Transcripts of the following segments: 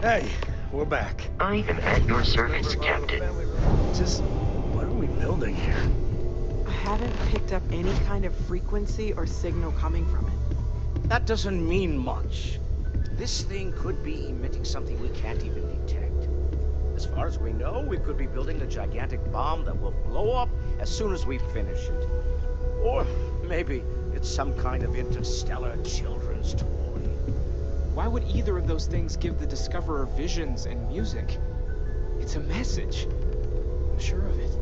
Hey, we're back. I am at your service, Captain. Just, what are we building here? I haven't picked up any kind of frequency or signal coming from it. That doesn't mean much. This thing could be emitting something we can't even detect. As far as we know, we could be building a gigantic bomb that will blow up as soon as we finish it. Or maybe it's some kind of interstellar children's toy. Why would either of those things give the Discoverer visions and music? It's a message. I'm sure of it.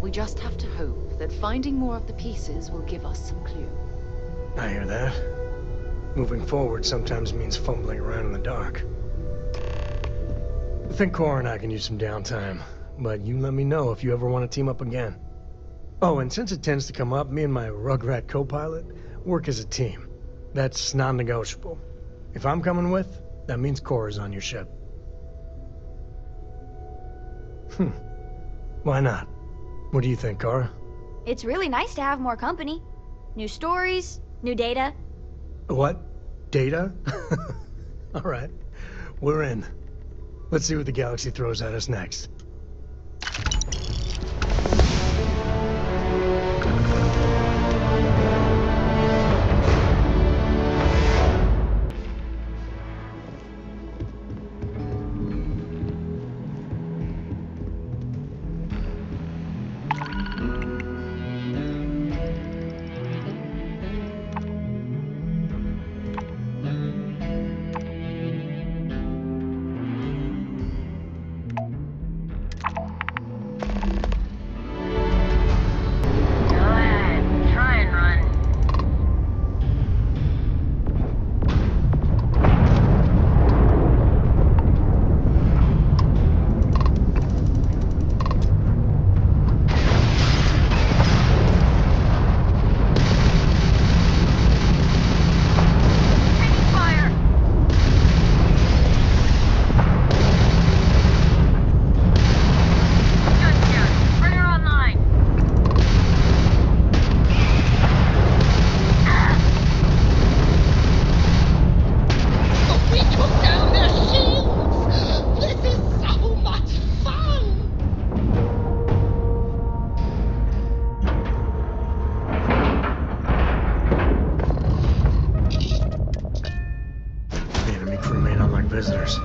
We just have to hope that finding more of the pieces will give us some clue. I hear that. Moving forward sometimes means fumbling around in the dark. I think Cora and I can use some downtime, but you let me know if you ever want to team up again. Oh, and since it tends to come up, me and my Rugrat co-pilot work as a team. That's non-negotiable. If I'm coming with, that means Cora's on your ship. Why not? What do you think, Cora? It's really nice to have more company. New stories, new data. What? Data? All right, we're in. Let's see what the galaxy throws at us next. Visitors.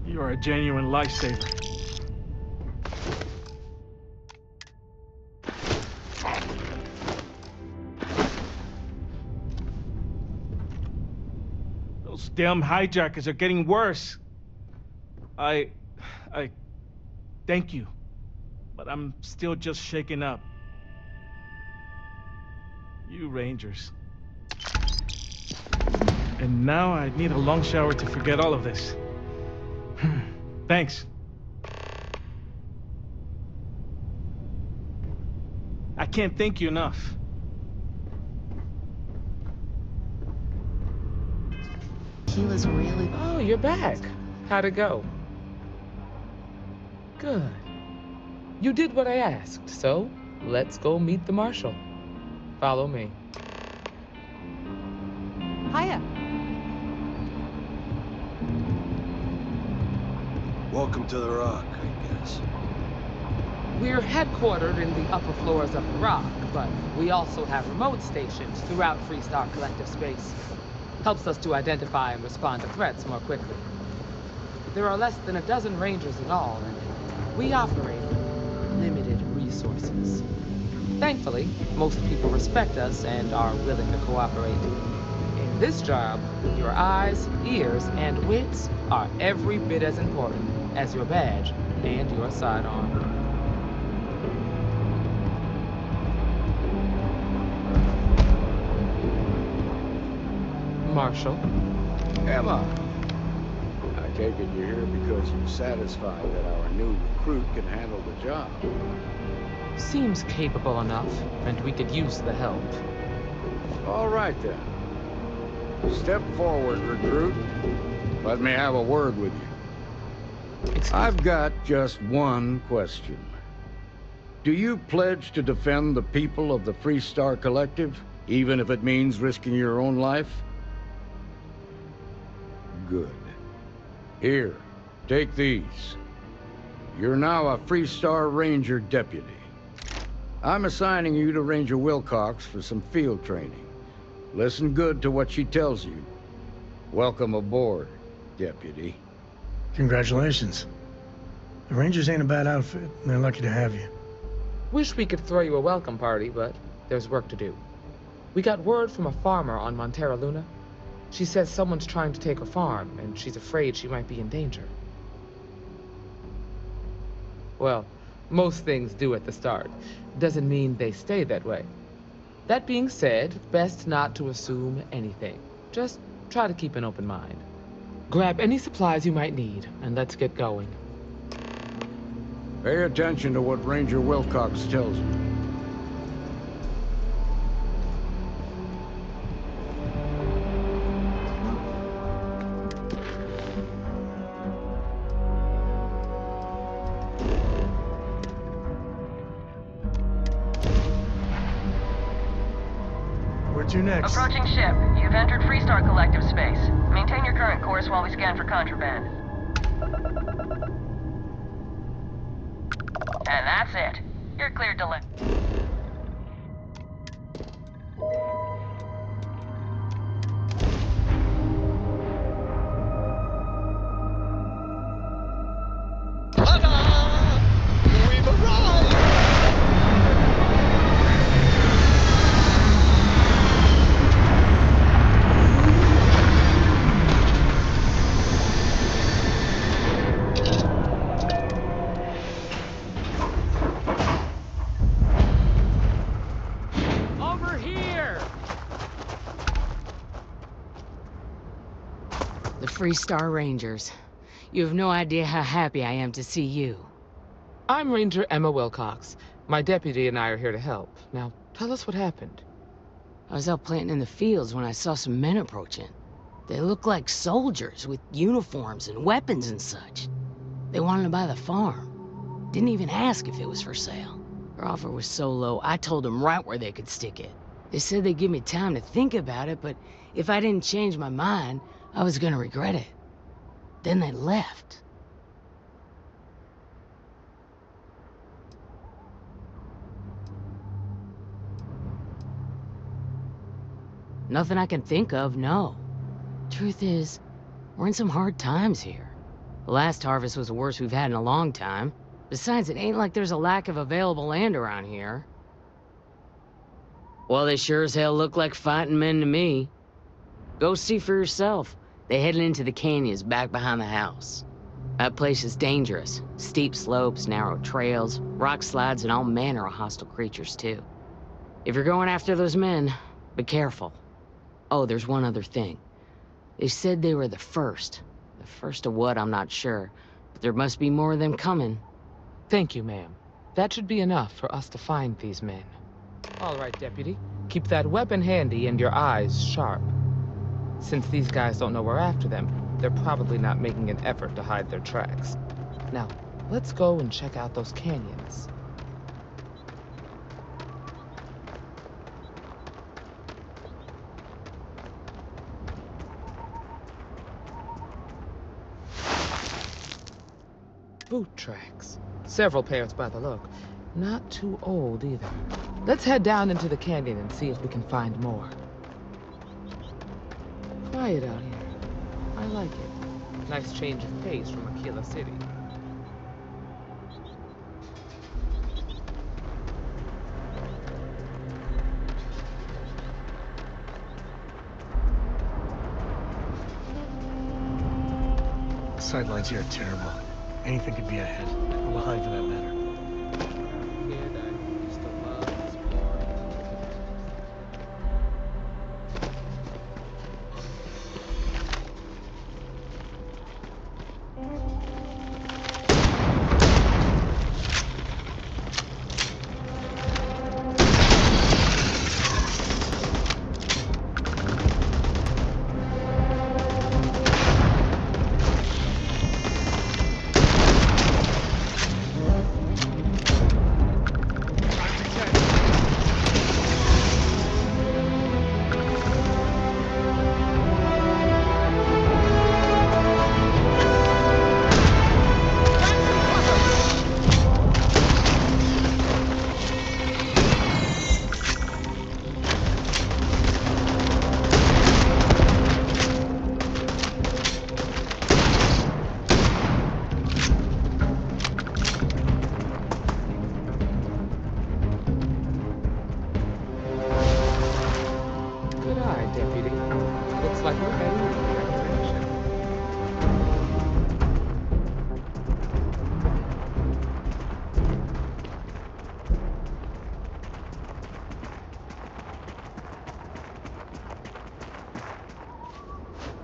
You're a genuine lifesaver. Those damn hijackers are getting worse. I thank you, but I'm still just shaken up. You Rangers. And now I need a long shower to forget all of this. Thanks. I can't thank you enough. He was really... Oh, you're back. How'd it go? Good. You did what I asked, so let's go meet the Marshal. Follow me. Hiya. Welcome to the Rock, I guess. We're headquartered in the upper floors of the Rock, but we also have remote stations throughout FREESTAR collective space. Helps us to identify and respond to threats more quickly. There are less than a dozen Rangers in all, and We operate with limited resources. Thankfully, most people respect us and are willing to cooperate. In this job, your eyes, ears, and wits are every bit as important as your badge and your sidearm. Marshall. Emma, I take it you're here because you're satisfied that our new recruit can handle the job. Seems capable enough, and we could use the help. All right, then. Step forward, recruit. Let me have a word with you. I've got just one question. Do you pledge to defend the people of the FREESTAR Collective, even if it means risking your own life? Good. Here, take these. You're now a FREESTAR Ranger Deputy. I'm assigning you to Ranger Wilcox for some field training. Listen good to what she tells you. Welcome aboard, Deputy. Congratulations. The Rangers ain't a bad outfit, and they're lucky to have you. Wish we could throw you a welcome party, but there's work to do. We got word from a farmer on Montera Luna. She says someone's trying to take her farm, and she's afraid she might be in danger. Well, most things do at the start. Doesn't mean they stay that way. That being said, best not to assume anything. Just try to keep an open mind. Grab any supplies you might need, and let's get going. Pay attention to what Ranger Wilcox tells you. Where to next? Approaching ship. You've entered FREESTAR Collective space. Maintain your current course while we scan for contraband. And that's it. You're cleared to land. We've arrived! Over here! The FREESTAR Rangers. You have no idea how happy I am to see you. I'm Ranger Emma Wilcox. My deputy and I are here to help. Now, tell us what happened. I was out planting in the fields when I saw some men approaching. They looked like soldiers with uniforms and weapons and such. They wanted to buy the farm. Didn't even ask if it was for sale. Their offer was so low, I told them right where they could stick it. They said they'd give me time to think about it, but if I didn't change my mind, I was gonna regret it. Then they left. Nothing I can think of, no. Truth is, we're in some hard times here. The last harvest was the worst we've had in a long time. Besides, it ain't like there's a lack of available land around here. Well, they sure as hell look like fighting men to me. Go see for yourself. They headed into the canyons back behind the house. That place is dangerous. Steep slopes, narrow trails, rock slides, and all manner of hostile creatures, too. If you're going after those men, be careful. Oh, there's one other thing. They said they were the first. The first of what, I'm not sure. But there must be more of them coming. Thank you, ma'am. That should be enough for us to find these men. All right, Deputy. Keep that weapon handy and your eyes sharp. Since these guys don't know we're after them, they're probably not making an effort to hide their tracks. Now, let's go and check out those canyons. Boot tracks. Several pairs by the look. Not too old either. Let's head down into the canyon and see if we can find more. Quiet out here. I like it. Nice change of pace from Aquila City. sightlines here are terrible. Anything could be ahead, or behind for that matter.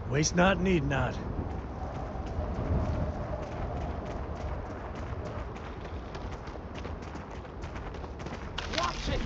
Waste not, need not. Watch it!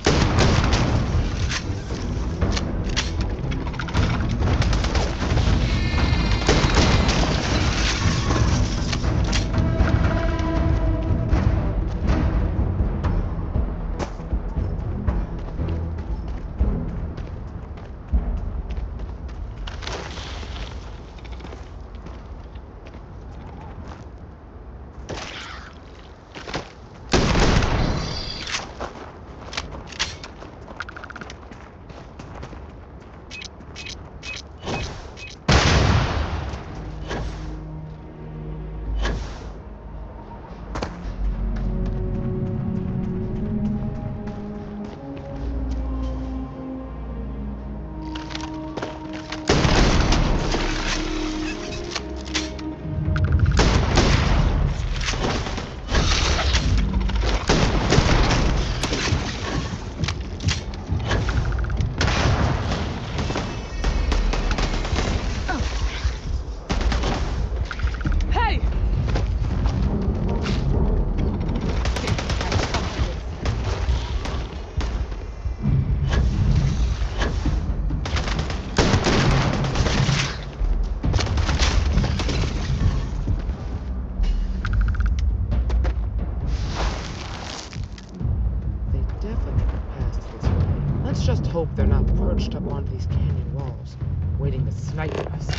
Just hope they're not perched up on these canyon walls, waiting to snipe us.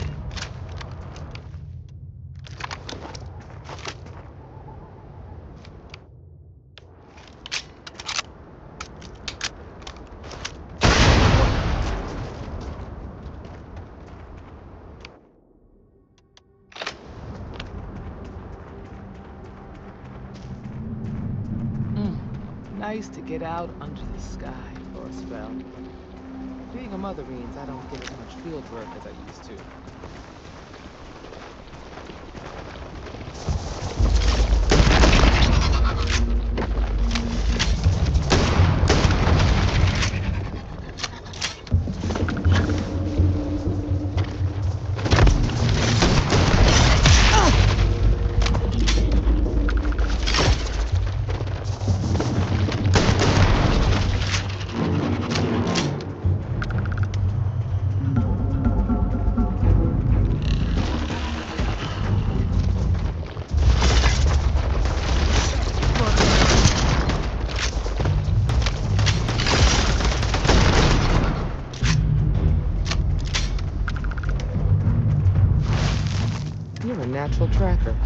Nice to get out under the sky for a spell. Being a mother means I don't get as much field work as I used to. You're a natural tracker.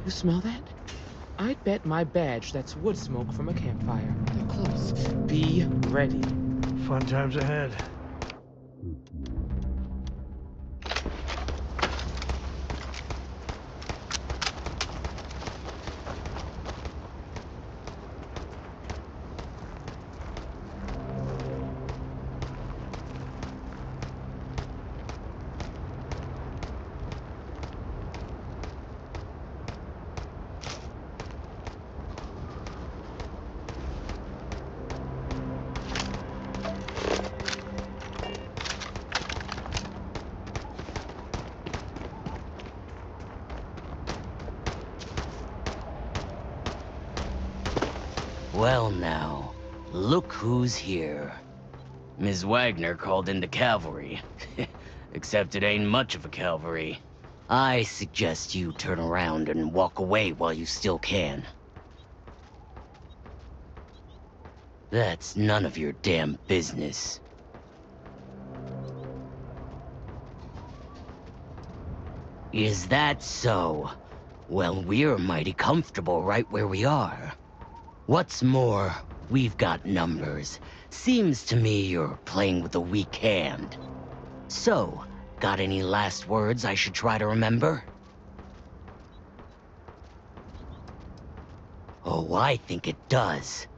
You smell that? I'd bet my badge that's wood smoke from a campfire. They're close. Be ready. Fun times ahead. Well now, look who's here. Ms. Wagner called in the cavalry. Except it ain't much of a cavalry. I suggest you turn around and walk away while you still can. That's none of your damn business. Is that so? Well, we're mighty comfortable right where we are. What's more, we've got numbers. Seems to me you're playing with a weak hand. So, got any last words I should try to remember? Oh, I think it does.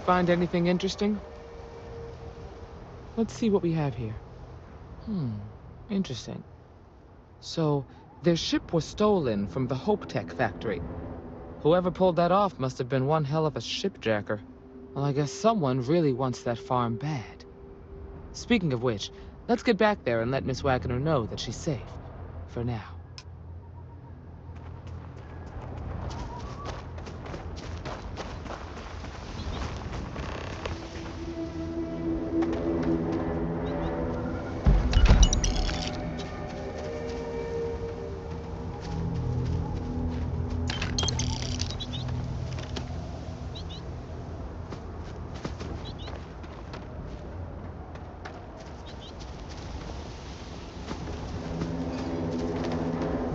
Find anything interesting? Let's see what we have here. Interesting. So, their ship was stolen from the Hope Tech factory. Whoever pulled that off must have been one hell of a shipjacker. Well, I guess someone really wants that farm bad. Speaking of which, let's get back there and let Miss Wagner know that she's safe. For now.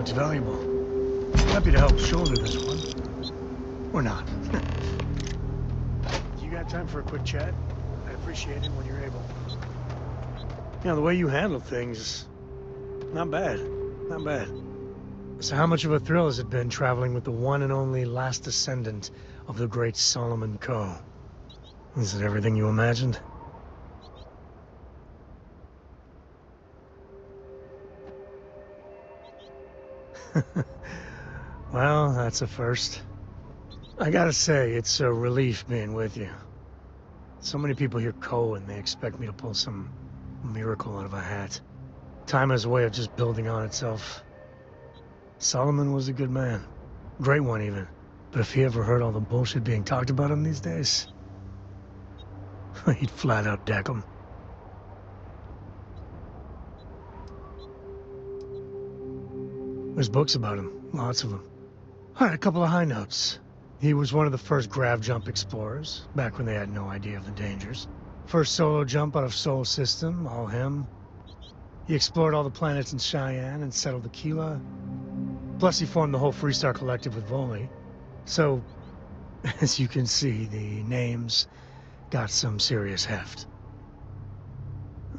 looks valuable. Happy to help shoulder this one. Or not. You got time for a quick chat? I'd appreciate it when you're able. You know, the way you handle things, not bad. Not bad. So how much of a thrill has it been traveling with the one and only last descendant of the great Solomon Coe? Is it everything you imagined? Well, that's a first. I gotta say, it's a relief being with you. So many people hear Coe and they expect me to pull some miracle out of a hat. Time has a way of just building on itself. Solomon was a good man. Great one, even. But if he ever heard all the bullshit being talked about him these days, he'd flat out deck him. There's books about him. Lots of them. All right, a couple of high notes. He was one of the first grav jump explorers, back when they had no idea of the dangers. First solo jump out of Sol System, all him. He explored all the planets in Cheyenne and settled Aquila. Plus he formed the whole FREESTAR collective with Voley. So, as you can see, the names got some serious heft.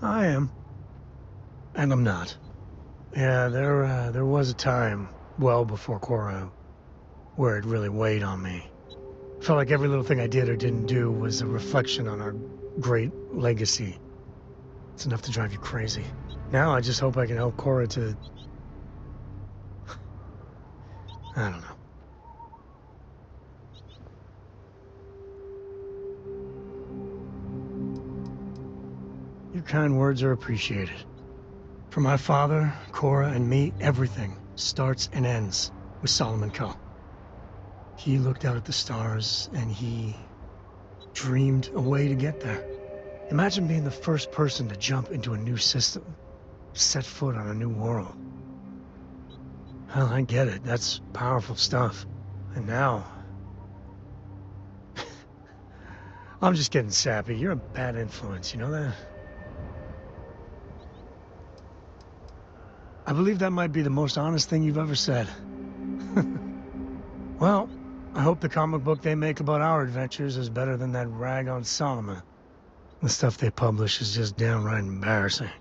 I am. And I'm not. Yeah, there was a time, well before Cora, where it really weighed on me. Felt like every little thing I did or didn't do was a reflection on our great legacy. It's enough to drive you crazy. Now I just hope I can help Cora to... I don't know. Your kind words are appreciated. For my father, Cora, and me, everything starts and ends with Solomon Coe. He looked out at the stars, and he dreamed a way to get there. Imagine being the first person to jump into a new system, set foot on a new world. Well, I get it. That's powerful stuff. And now... I'm just getting sappy. You're a bad influence, you know that? I believe that might be the most honest thing you've ever said. Well, I hope the comic book they make about our adventures is better than that rag on Solomon. The stuff they publish is just downright embarrassing.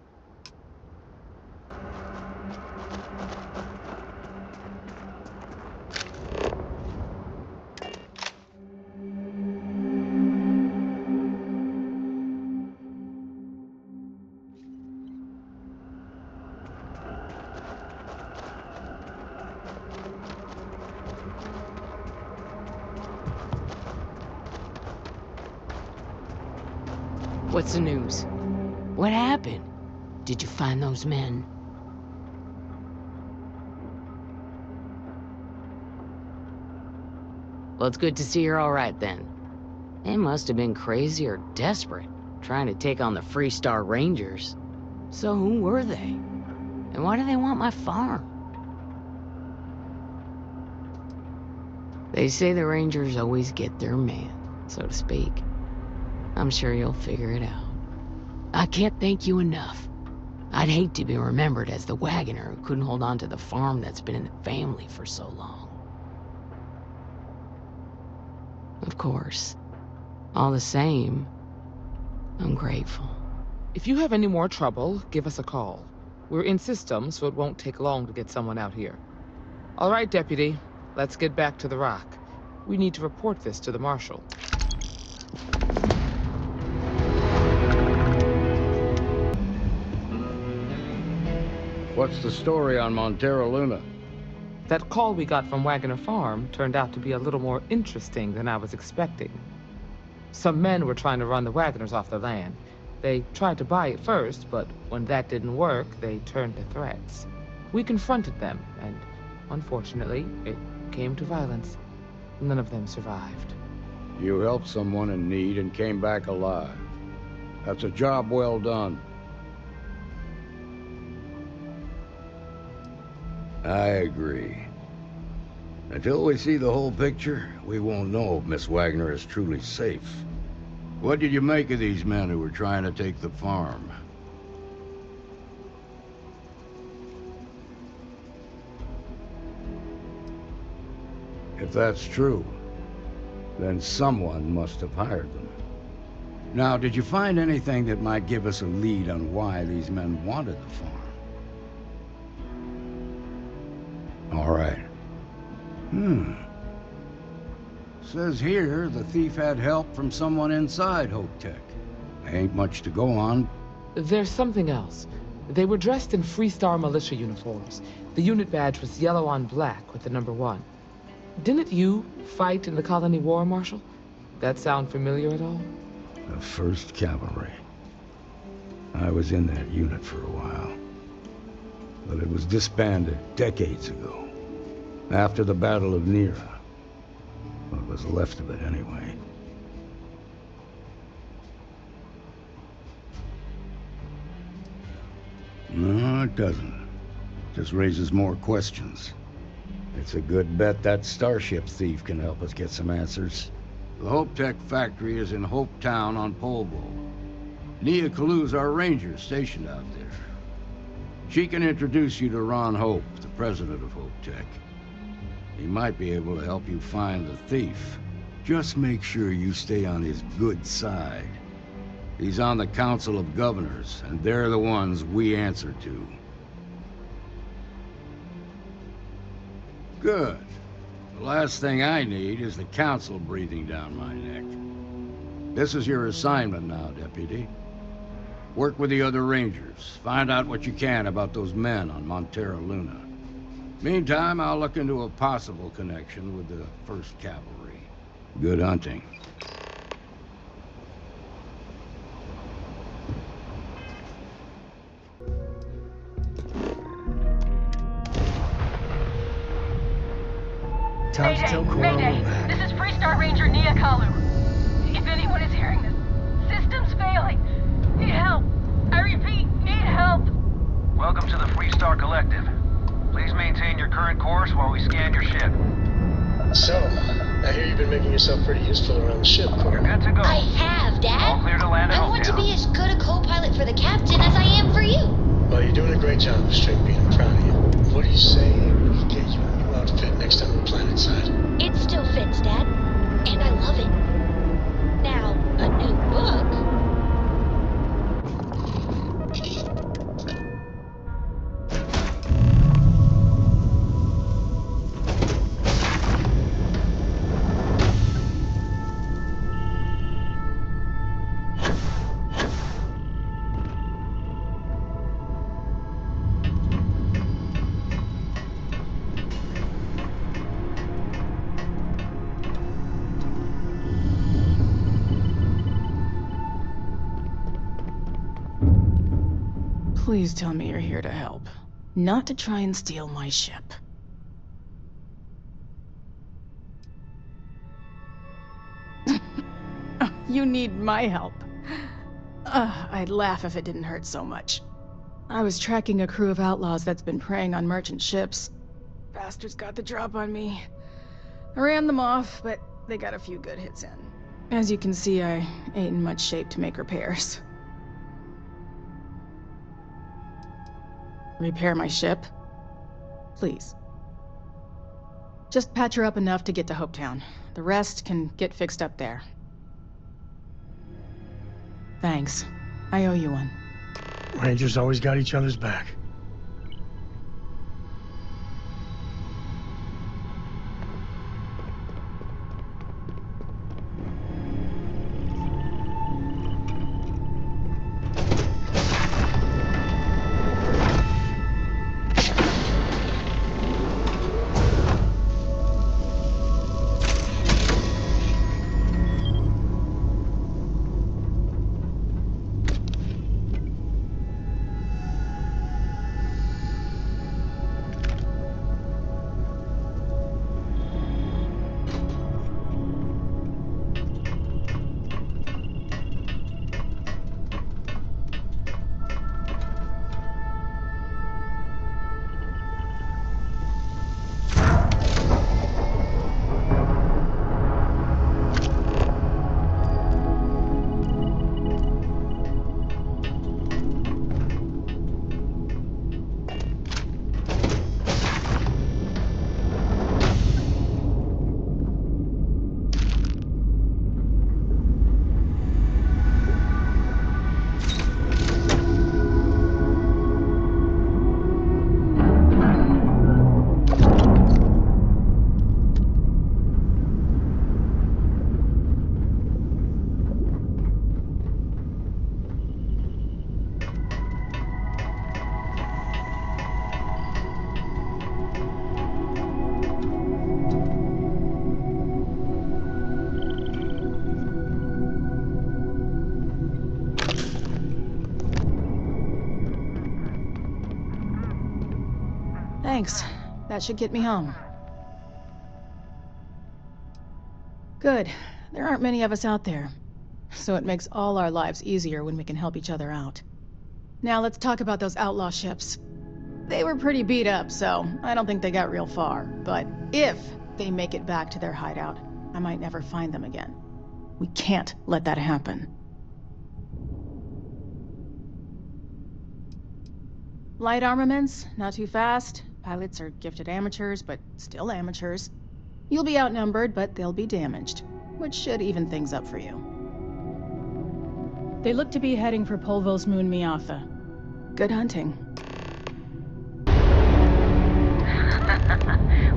What's the news? What happened? Did you find those men? Well, it's good to see you're all right then. They must have been crazy or desperate, trying to take on the FREESTAR Rangers. So who were they? And why do they want my farm? They say the Rangers always get their man, so to speak. I'm sure you'll figure it out. I can't thank you enough. I'd hate to be remembered as the wagoner who couldn't hold on to the farm that's been in the family for so long. Of course. All the same, I'm grateful. If you have any more trouble, give us a call. We're in system, so it won't take long to get someone out here. All right, Deputy. Let's get back to the Rock. We need to report this to the Marshal. What's the story on Montero Luna? That call we got from Wagoner Farm turned out to be a little more interesting than I was expecting. Some men were trying to run the Wagoners off the land. They tried to buy it first, but when that didn't work, they turned to threats. We confronted them, and unfortunately, it came to violence. None of them survived. You helped someone in need and came back alive. That's a job well done. I agree. Until we see the whole picture, we won't know if Miss Wagner is truly safe. What did you make of these men who were trying to take the farm? If that's true, then someone must have hired them. Now, did you find anything that might give us a lead on why these men wanted the farm? All right. Says here the thief had help from someone inside Hope Tech. Ain't much to go on. There's something else. They were dressed in FREESTAR militia uniforms. The unit badge was yellow on black with the number 1. Didn't you fight in the Colony War, Marshal? That sound familiar at all? The 1st Cavalry. I was in that unit for a while. But it was disbanded decades ago. After the Battle of Nera. What was left of it, anyway. No, it doesn't. Just raises more questions. It's a good bet that starship thief can help us get some answers. The Hope Tech factory is in Hope Town on Polvo. Nia Kalu's our ranger stationed out there. She can introduce you to Ron Hope, the president of Hope Tech. He might be able to help you find the thief. Just make sure you stay on his good side. He's on the Council of Governors, and they're the ones we answer to. Good. The last thing I need is the Council breathing down my neck. This is your assignment now, Deputy. Work with the other Rangers. Find out what you can about those men on Montera Luna. Meantime, I'll look into a possible connection with the 1st Cavalry. Good hunting. Time to tell Cora Mayday! we're back. This is FREESTAR Ranger Nia Kalu. If anyone is hearing this, system's failing. Need help. I repeat, need help. Welcome to the FREESTAR Collective. Please maintain your current course while we scan your ship. So, I hear you've been making yourself pretty useful around the ship, Cora. You're good to go. I have, Dad. All clear to land at I want to Hopetown. be as good a co-pilot for the captain as I am for you. Well, you're doing a great job of straight being. I'm proud of you. What do you say we get you a new outfit next time we're planetside? It still fits, Dad. And I love it. Now, a new book. Please tell me you're here to help, not to try and steal my ship. You need my help. I'd laugh if it didn't hurt so much. I was tracking a crew of outlaws that's been preying on merchant ships. Bastards got the drop on me. I ran them off, but they got a few good hits in. As you can see, I ain't in much shape to make repairs. Repair my ship? Please. Just patch her up enough to get to Hopetown. The rest can get fixed up there. Thanks. I owe you one. Rangers always got each other's back. Thanks. That should get me home. Good. There aren't many of us out there. So it makes all our lives easier when we can help each other out. Now let's talk about those outlaw ships. They were pretty beat up, so I don't think they got real far. But if they make it back to their hideout, I might never find them again. We can't let that happen. Light armaments, not too fast. Pilots are gifted amateurs, but still amateurs. You'll be outnumbered, but they'll be damaged, which should even things up for you. They look to be heading for Polvo's moon Miatha. Good hunting.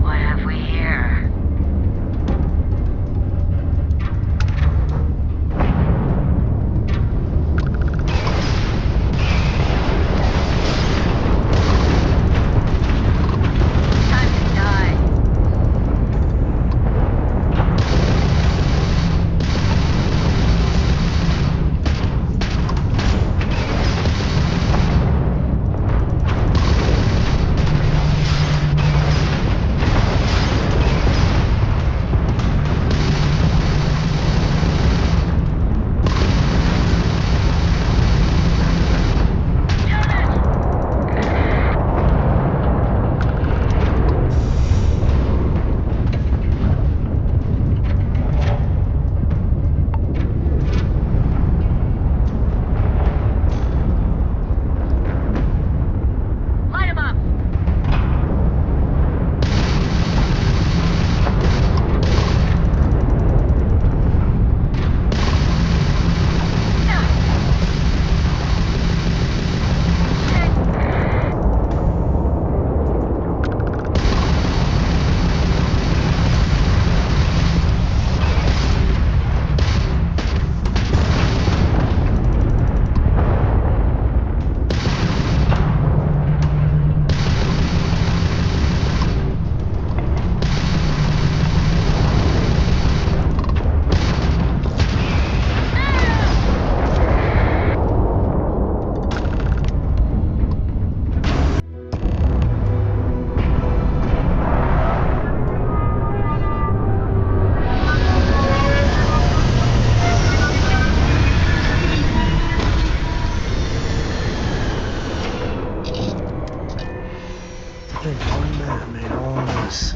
What have we here? Time to die. Light 'em up. I think one man made all this.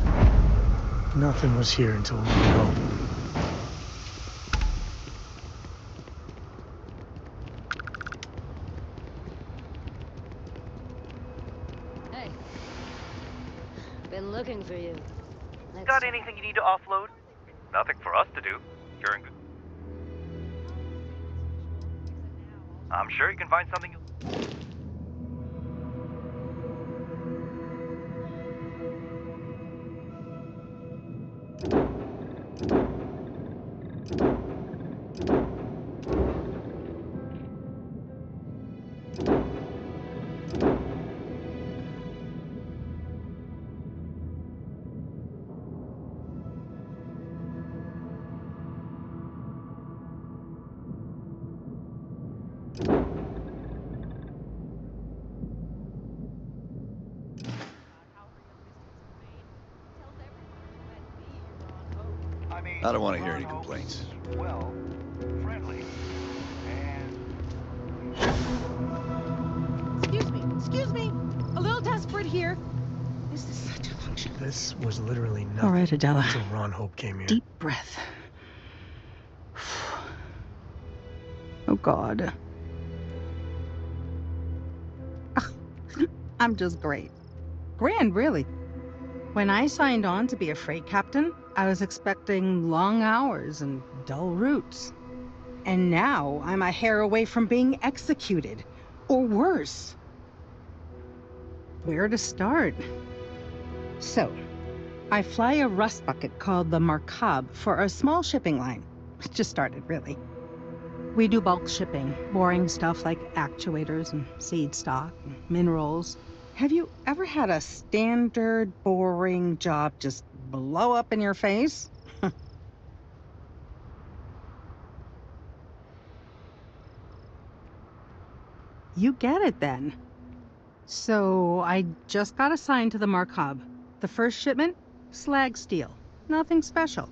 Nothing was here until now. Hey. Been looking for you. Got anything you need to offload? Nothing for us to do. You're in good... I'm sure you can find something you... I don't want to hear any complaints. Well, friendly. Excuse me. A little desperate here. This is such a function. This was literally nothing All right, Adela. until Ron Hope came here. Deep breath. Oh, God. I'm just great. Grand, really. When I signed on to be a freight captain, I was expecting long hours and dull routes. And now I'm a hair away from being executed. Or worse. Where to start? So, I fly a rust bucket called the Markab for a small shipping line. It just started, really. We do bulk shipping, boring stuff like actuators and seed stock and minerals. Have you ever had a standard, boring job just blow up in your face? You get it then. So I just got assigned to the Markov. The first shipment? Slag steel. Nothing special.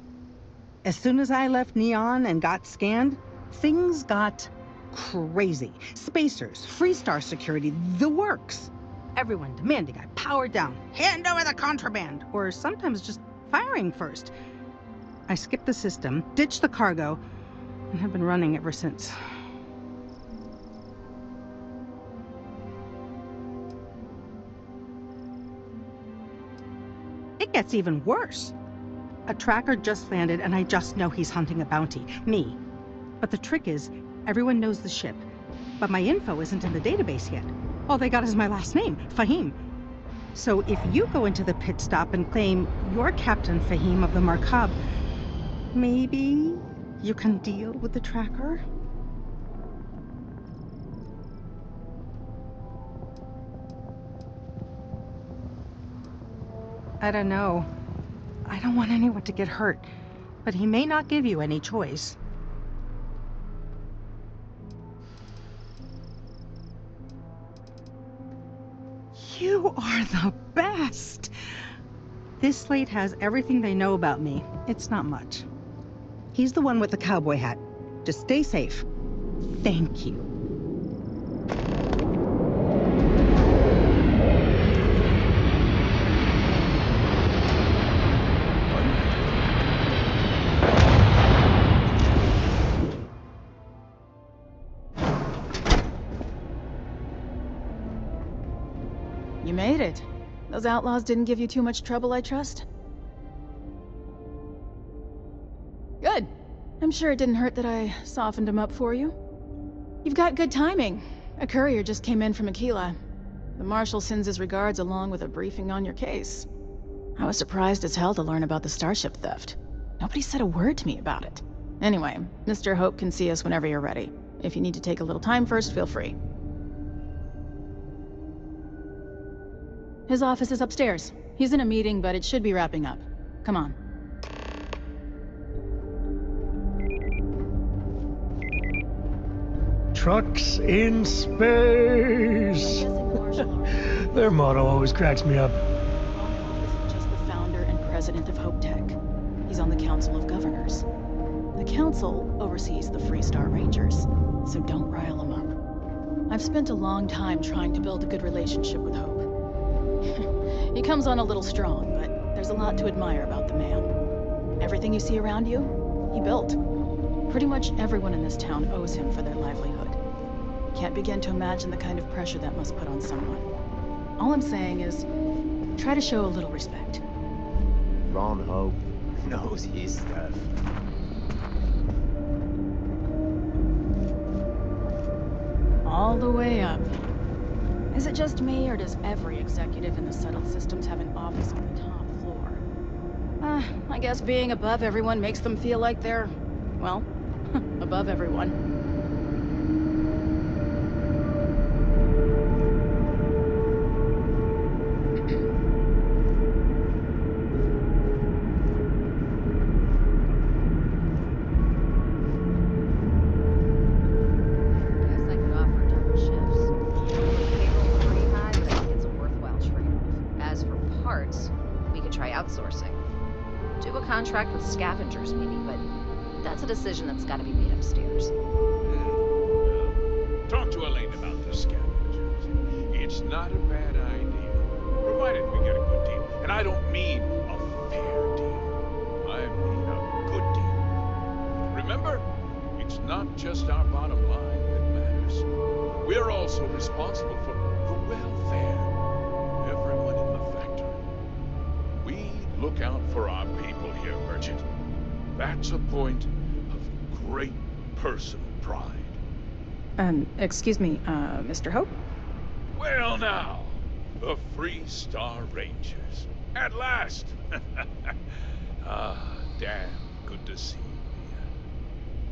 As soon as I left Neon and got scanned, things got crazy. Spacers, FREESTAR security, the works. Everyone demanding I power down, hand over the contraband, or sometimes just firing first. I skipped the system, ditched the cargo, and have been running ever since. It gets even worse. A tracker just landed, and I just know he's hunting a bounty. Me. But the trick is, everyone knows the ship. But my info isn't in the database yet. All they got is my last name, Fahim. So if you go into the pit stop and claim you're Captain Fahim of the Markab, maybe you can deal with the tracker? I don't know. I don't want anyone to get hurt, but he may not give you any choice. You are the best! This slate has everything they know about me. It's not much. He's the one with the cowboy hat. Just stay safe. Thank you. You made it. Those outlaws didn't give you too much trouble, I trust? Good. I'm sure it didn't hurt that I softened them up for you. You've got good timing. A courier just came in from Aquila. The Marshal sends his regards along with a briefing on your case. I was surprised as hell to learn about the starship theft. Nobody said a word to me about it. Anyway, Mr. Hope can see us whenever you're ready. If you need to take a little time first, feel free. His office is upstairs. He's in a meeting, but it should be wrapping up. Come on. Trucks in space. Their motto always cracks me up. This is just the founder and president of Hope Tech. He's on the Council of Governors. The Council oversees the FREESTAR Rangers, so don't rile him up. I've spent a long time trying to build a good relationship with Hope. He comes on a little strong, but there's a lot to admire about the man. Everything you see around you, he built. Pretty much everyone in this town owes him for their livelihood. Can't begin to imagine the kind of pressure that must put on someone. All I'm saying is, try to show a little respect. Ron Hope knows his stuff. All the way up. Is it just me, or does every executive in the settled systems have an office on the top floor? I guess being above everyone makes them feel like they're, well, above everyone. Contract with scavengers, maybe, but that's a decision that's got to be made upstairs. Talk to Elaine about the scavengers. It's not a bad idea, provided we get a good deal. And I don't mean a fair deal. I mean a good deal. Remember, it's not just our bottom line that matters. We're also responsible for the welfare of everyone in the factory. We look out for our people here, Merchant. That's a point of great personal pride. Excuse me, Mr. Hope? Well now, the FREESTAR Rangers. At last! Damn good to see you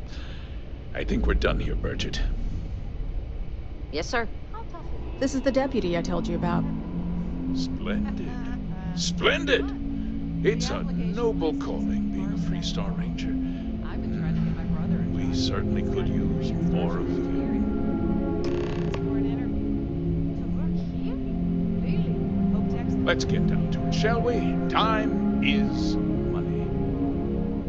here. I think we're done here, Merchant. Yes, sir. This is the deputy I told you about. Splendid. Splendid! It's a noble calling, being a FREESTAR Ranger. I've been trying to get my brother in. We certainly could use more of you. let's get down to it, shall we? Time is money.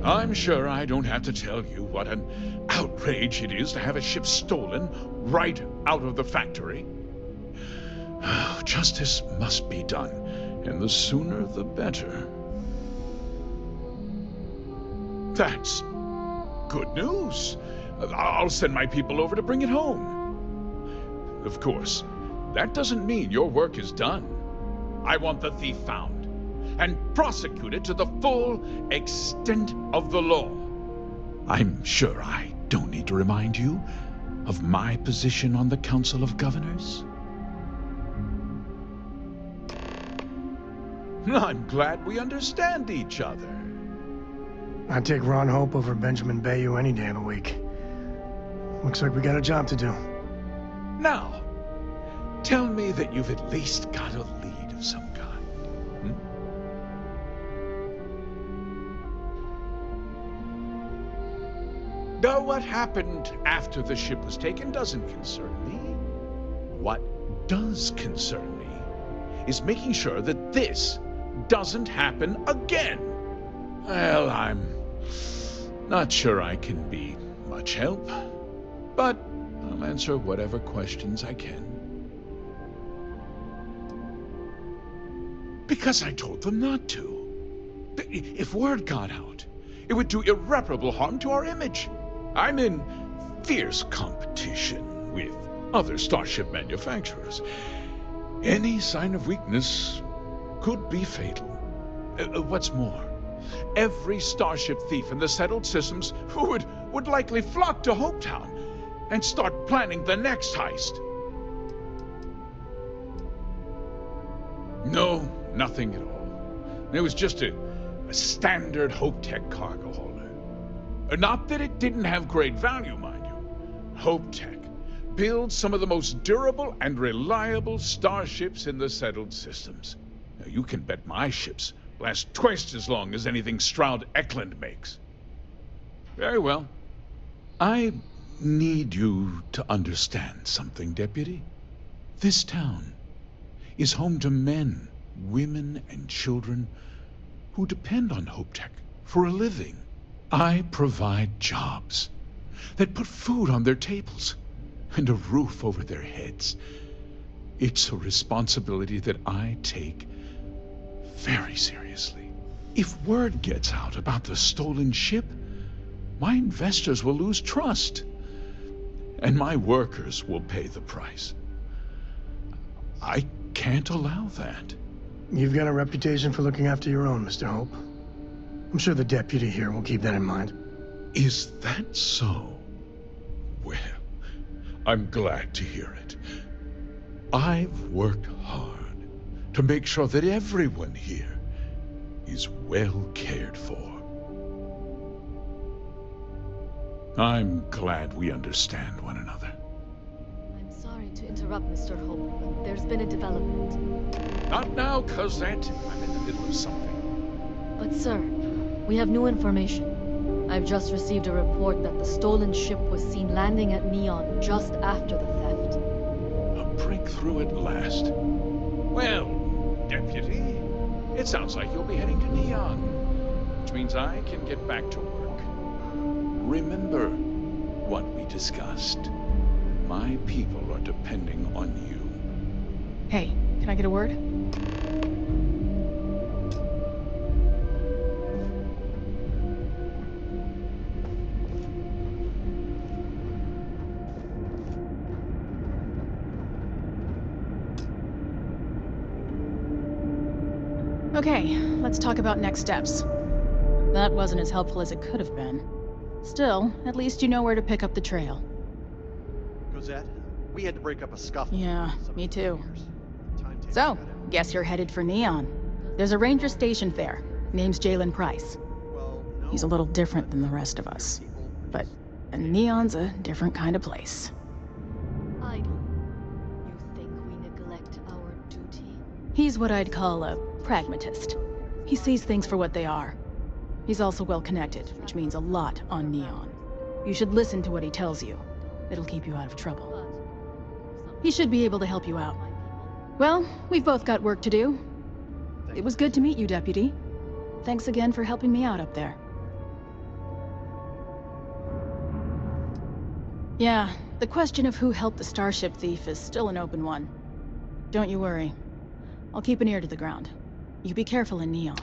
I'm sure I don't have to tell you what an outrage it is to have a ship stolen right out of the factory. Justice must be done, and the sooner the better. That's good news. I'll send my people over to bring it home. Of course, that doesn't mean your work is done. I want the thief found and prosecuted to the full extent of the law. I'm sure I don't need to remind you of my position on the Council of Governors. I'm glad we understand each other. I'd take Ron Hope over Benjamin Bayou any day of the week. Looks like we got a job to do. Now, tell me that you've at least got a lead of some kind. Now, what happened after the ship was taken doesn't concern me. What does concern me is making sure that this doesn't happen again. Well, I'm not sure I can be much help, but I'll answer whatever questions I can. Because I told them not to. If word got out, it would do irreparable harm to our image. I'm in fierce competition with other starship manufacturers. Any sign of weakness could be fatal. What's more, every starship thief in the settled systems would likely flock to Hopetown and start planning the next heist. No, nothing at all. It was just a standard HopeTech cargo hauler. Not that it didn't have great value, mind you. HopeTech builds some of the most durable and reliable starships in the settled systems. Now, you can bet my ships last twice as long as anything Stroud Eklund makes. Very well. I need you to understand something, Deputy. This town is home to men, women, and children who depend on HopeTech for a living. I provide jobs that put food on their tables and a roof over their heads. It's a responsibility that I take very seriously. If word gets out about the stolen ship, my investors will lose trust, and my workers will pay the price. I can't allow that. You've got a reputation for looking after your own, Mr. Hope. I'm sure the deputy here will keep that in mind. Is that so? Well, I'm glad to hear it. I've worked hard to make sure that everyone here is well cared for. I'm glad we understand one another. I'm sorry to interrupt, Mr. Hope, but there's been a development. Not now, Cosette. I'm in the middle of something. But sir, we have new information. I've just received a report that the stolen ship was seen landing at Neon just after the theft. A breakthrough at last. Well, Deputy, it sounds like you'll be heading to Neon, which means I can get back to work. Remember what we discussed. My people are depending on you. Hey, can I get a word? Okay, let's talk about next steps. That wasn't as helpful as it could have been. Still, at least you know where to pick up the trail. Cosette, we had to break up a scuffle. Yeah, me too. So, guess you're headed for Neon. There's a ranger stationed there. Name's Jalen Price. He's a little different than the rest of us. But Neon's a different kind of place. Idle. You think we neglect our duty? He's what I'd call a pragmatist. He sees things for what they are. He's also well-connected, which means a lot on Neon. You should listen to what he tells you. It'll keep you out of trouble. He should be able to help you out. Well, we've both got work to do. It was good to meet you, Deputy. Thanks again for helping me out up there. Yeah, the question of who helped the Starship thief is still an open one. Don't you worry. I'll keep an ear to the ground. You be careful in Neon.